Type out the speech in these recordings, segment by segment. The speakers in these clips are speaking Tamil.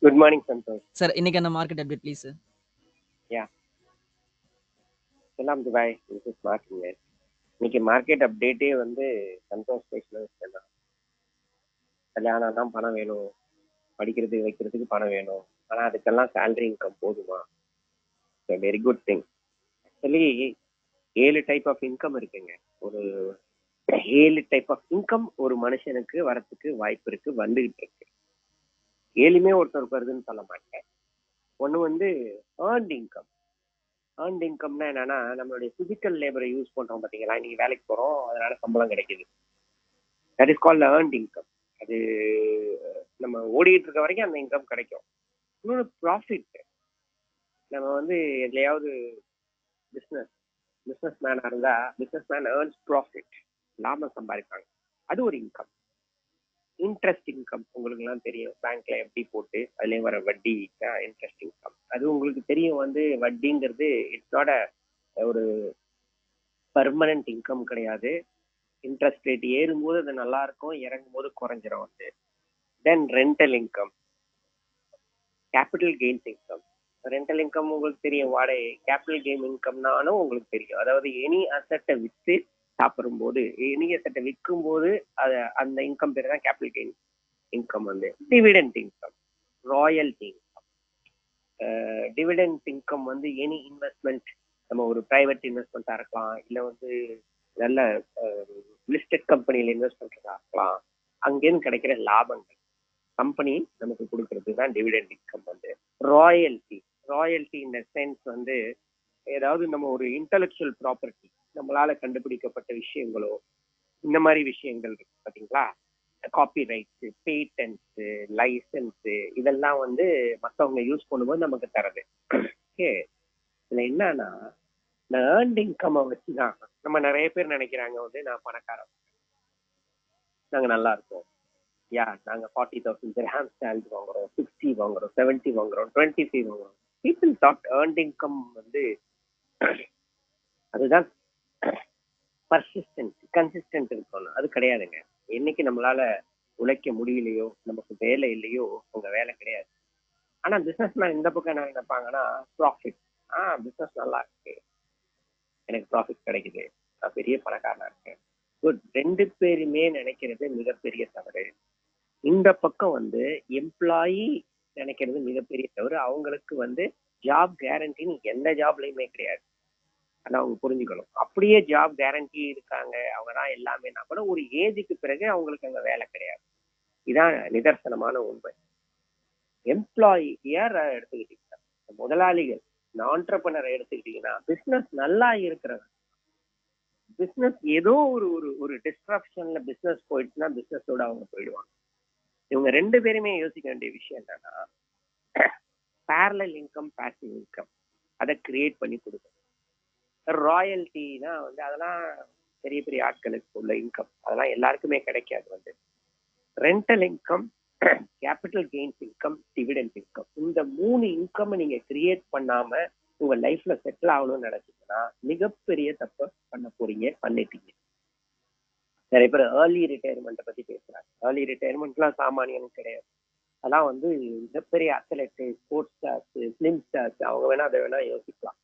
Good morning Santhosh. சார் இன்னைக்கு அந்த மார்க்கெட் அப்டேட் ப்ளீஸ் சார். யா சலாம் துபாய், திஸ் இஸ் மார்க்கிங். இன்னைக்கு மார்க்கெட் அப்டேட்டே வந்து சந்தோஷ் பேசினது தான். கல்யாணம் தான் பணம் வேணும், படிக்கிறதுக்கு வைக்கிறதுக்கு பணம் வேணும், ஆனா அதுக்கெல்லாம் சேலரி இன்கம் போதுமா? Very good thing. Actually 7 type of income இருக்குங்க. ஒரு 7 டைப் ஆஃப் இன்கம் ஒரு மனுஷனுக்கு வரத்துக்கு வாய்ப்பு இருக்கு, வந்துகிட்டு இருக்கு. 7மே ஒருத்தருக்கு வருதுன்னு சொல்ல மாட்டேன். ஒண்ணு வந்து ஏர்ன்ட் இன்கம். ஏர்ன்ட் இன்கம்னா என்னன்னா, நம்மளுடைய பிசிக்கல் லேபரை யூஸ் பண்றோம் பாத்தீங்களா, இன்னைக்கு வேலைக்கு போறோம், அதனால சம்பளம் கிடைக்குது. That is called earned income. அது நம்ம ஓடிட்டு இருக்க வரைக்கும் அந்த இன்கம் கிடைக்கும். இன்னொன்று ப்ராஃபிட். நம்ம வந்து எதுலையாவது பிசினஸ் மேனா இருந்தா பிசினஸ் மேன் ஏர்ன்ஸ் ப்ராஃபிட், லாபம் சம்பாதிப்பாங்க. அது ஒரு இன்கம். இன்ட்ரெஸ்ட் இன்கம் உங்களுக்கு எல்லாம் தெரியும், பேங்க்ல எப்படி போட்டு அதுலயும் வர வட்டி தான் இன்ட்ரெஸ்ட் இன்கம். அது உங்களுக்கு தெரியும், வந்து வட்டிங்கிறது இட்ஸ் நாட் ஒரு பர்மனன்ட் இன்கம் கிடையாது. இன்ட்ரெஸ்ட் ரேட் ஏறும்போது அது நல்லா இருக்கும், இறங்கும் போது குறைஞ்சிரும் வந்து. Then rental income, capital gains income. Rental income உங்களுக்கு தெரியும், வாடகை. கேபிட்டல் கெயின் இன்கம்னாலும் உங்களுக்கு தெரியும், அதாவது எனி அசட்டை விற்று சாப்பிடும் போது, எனி அசட்டை விற்கும் போது அந்த இன்கம் பேர் தான் கேபிட்டல் கெயின் இன்கம். வந்து dividend income, royalty income. Dividend income வந்து எனி இன்வெஸ்ட்மெண்ட், நம்ம ஒரு பிரைவேட் இன்வெஸ்ட்மெண்ட்டா இருக்கலாம், இல்லை வந்து நல்ல லிஸ்டட் கம்பெனியில இன்வெஸ்ட் பண்றதா இருக்கலாம். அங்கேருந்து கிடைக்கிற லாபங்கள் கம்பெனி நமக்கு கொடுக்கறது தான் டிவிடெண்ட் இன்கம். வந்து ராயல்டி இந்த சென்ஸ் வந்து, ஏதாவது நம்ம ஒரு இன்டெலெக்சுவல் ப்ராப்பர்ட்டி, நம்மளால கண்டுபிடிக்கப்பட்ட விஷயங்களோ, இந்த மாதிரி விஷயங்கள் இருக்கு பாத்தீங்களா, காப்பி ரைட்ஸ், பேட்டன்ஸ், லைசன்ஸ், இதெல்லாம் வந்து மற்றவங்க யூஸ் பண்ணும்போது நமக்கு தரது. ஓகே, இதுல என்னன்னா, இந்த ஏர்ன்ட் இன்கம் வச்சுதான் நம்ம நிறைய பேர் நினைக்கிறாங்க வந்து, நான் பணக்காரன், நாங்க நல்லா இருக்கோம், யா நாங்க 40,000 dirhams salary வாங்குறோம், 60 வாங்குறோம், 70 வாங்குறோம், 25 வாங்குறோம். பீப்புள் தாட் ஏர்ன்ட் இன்கம் வந்து அதுதான் பர்சிஸ்டன்ட், கன்சிஸ்டன்ட் இருக்கணும். அது கிடையாதுங்க. என்னைக்கு நம்மளால உழைக்க முடியலையோ, நமக்கு வேலை இல்லையோ, உங்க வேலை கிடையாது. ஆனா பிசினஸ் மேன் இந்த பக்கம் என்ன நினைப்பாங்கன்னா, ப்ராஃபிட். பிசினஸ் நல்லா இருக்கு, எனக்கு ப்ராஃபிட் கிடைக்குது, நான் பெரிய பணக்காரனா இருக்கேன். குட். ரெண்டு பேருமே நினைக்கிறது மிகப்பெரிய தவறு. இந்த பக்கம் வந்து எம்ப்ளாயி நினைக்கிறது மிகப்பெரிய தவறு. அவங்களுக்கு வந்து ஜாப் கேரண்டின்னு எந்த ஜாப்லயுமே கிடையாது. ஆனா அவங்க புரிஞ்சுக்கணும். அப்படியே ஜாப் கேரண்டி இருக்காங்க, அவங்கதான் எல்லாமேனா கூட ஒரு ஏஜுக்கு பிறகு அவங்களுக்கு அங்க வேலை கிடையாது. இதான் நிதர்சனமான உண்மை. எம்ப்ளாயியர் எடுத்துக்கிட்டீங்கன்னா, முதலாளிகள், ஆண்டர்பிரனர் எடுத்துக்கிட்டீங்கன்னா, பிசினஸ் நல்லா இருக்கிறவங்க, பிசினஸ் ஏதோ ஒரு ஒரு டிஸ்ட்ரப்ஷன்ல பிசினஸ் போயிடுச்சுன்னா பிசினஸோட அவங்க போயிடுவாங்க. இவங்க ரெண்டு பேருமே யோசிக்க வேண்டிய விஷயம் என்னன்னா, பேரலல் இன்கம், பாசிவ் இன்கம், அதை கிரியேட் பண்ணி கொடுக்கணும். ராயல்டினா வந்து அதெல்லாம் பெரிய பெரிய ஆட்களுக்கு உள்ள இன்கம், அதெல்லாம் எல்லாருக்குமே கிடைக்காது. வந்து rental income, capital gains income, dividend income, இந்த 3 இன்கம் நீங்க கிரியேட் பண்ணாம உங்க லைஃப்ல செட்டில் ஆகணும்னு நினைச்சீங்கன்னா மிகப்பெரிய தப்பு பண்ண போறீங்க, பண்ணிட்டீங்க. நிறைய பேர் ஏர்லி ரிட்டையர்மெண்ட் பத்தி பேசுறாங்க. ஏர்லி ரிட்டையர்மெண்ட்லாம் சாமானியனும் கிடையாது. அதெல்லாம் வந்து மிகப்பெரிய athlete, sports stars, film stars, அவங்க வேணா அதை வேணா யோசிக்கலாம்.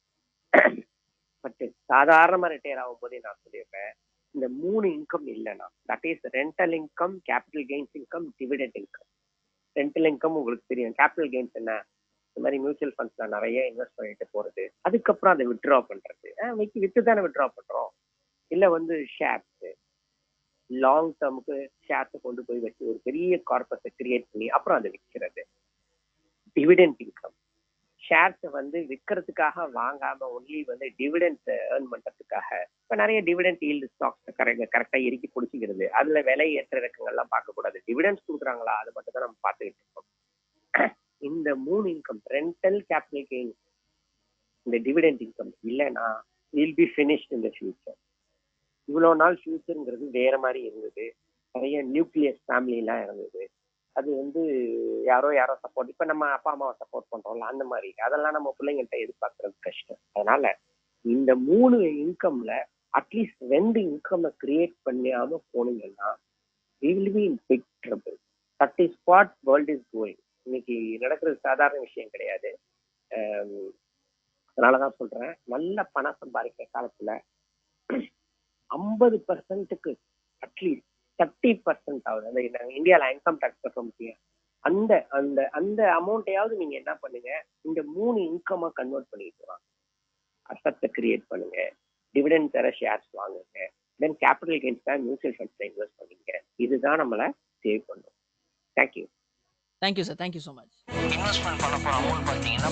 பட் சாதாரணமா ரிட்டையர் ஆகும் போதே நான் சொல்லியிருப்பேன், இந்த 3 இன்கம் இல்லைன்னா, that is rental income, capital gains income, dividend income. Rental income உங்களுக்கு தெரியும். கேபிட்டல் கெயின்ஸ் என்ன, இந்த மாதிரி மியூச்சுவல் ஃபண்ட்ஸ்ல நிறைய இன்வெஸ்ட் பண்ணிட்டு போறது, அதுக்கப்புறம் அதை வித்ட்ரா பண்றது. வித்து தானே வித்ட்ரா பண்றோம். இல்ல வந்து ஷேர்ஸ், லாங் டேர்முக்கு ஷேர்ஸை கொண்டு போய் வச்சு ஒரு பெரிய கார்பஸை கிரியேட் பண்ணி அப்புறம் அதை விற்கிறது. டிவிடெண்ட் இன்கம், ஷேர்ஸை வந்து விற்கிறதுக்காக வாங்காம ஒன்லி வந்து டிவிடெண்ட் ஏர்ன் பண்றதுக்காக. இப்ப நிறைய டிவிடெண்ட் ஈல்டு ஸ்டாக்ஸ் கரெக்டா இறுக்கி பிடிச்சிக்கிறது, அதுல விலை ஏற்ற இறக்கங்கள்லாம் பார்க்க கூடாது, டிவிடெண்ட்ஸ் கொடுக்குறாங்களா அது மட்டும் தான் நம்ம பார்த்துக்கிட்டு இருக்கோம். இந்த 3 இன்கம், ரெண்டல், கேபிட்டல் கெயின், இந்த டிவிடெண்ட் இன்கம் இல்லைன்னா will be finished in the future. இவ்வளவு நாள் ஃபியூச்சருங்கிறது வேற மாதிரி இருந்தது. நிறைய நியூக்ளியஸ் ஃபேமிலி எல்லாம் இருந்தது. அது வந்து யாரோ சப்போர்ட், இப்ப நம்ம அப்பா அம்மாவை சப்போர்ட் பண்றோம்ல, அந்த மாதிரி அதெல்லாம் நம்ம பிள்ளைங்கள்ட்ட எதிர்பார்க்கறது கஷ்டம். அதனால இந்த 3 இன்கம்ல அட்லீஸ்ட் 2 இன்கம் கிரியேட் பண்ணாம போனீங்கன்னா we will be in big trouble. That is what world is going. இன்னைக்கு நடக்கிறது சாதாரண விஷயம் கிடையாது. அஹ் அதனாலதான் சொல்றேன், நல்ல பணம் சம்பாதிக்கிற காலத்துல 50%க்கு அட்லீஸ்ட் 30% ஆகுது. அந்த இந்தியால இன்கம் டாக்ஸ் கட்ட முடியும். அந்த அந்த அந்த அமௌண்ட்டையாவது நீங்க என்ன பண்ணுங்க, இந்த 3 இன்கமா கன்வெர்ட் பண்ணிட்டு வாங்க. அசத்தை கிரியேட் பண்ணுங்க, டிவிடெண்ட் தர ஷேர்ஸ் வாங்குங்க, தென் கேபிட்டல் கெயின்ஸ் தான் மியூச்சுவல் ஃபண்ட்ஸ்ல இன்வெஸ்ட் பண்ணுங்க. இதுதான் நம்மள சேவ் பண்ணும். Thank you. Thank you sir. Thank you so much. Investment பண்ண போற அமௌண்ட் பாத்தீங்கன்னா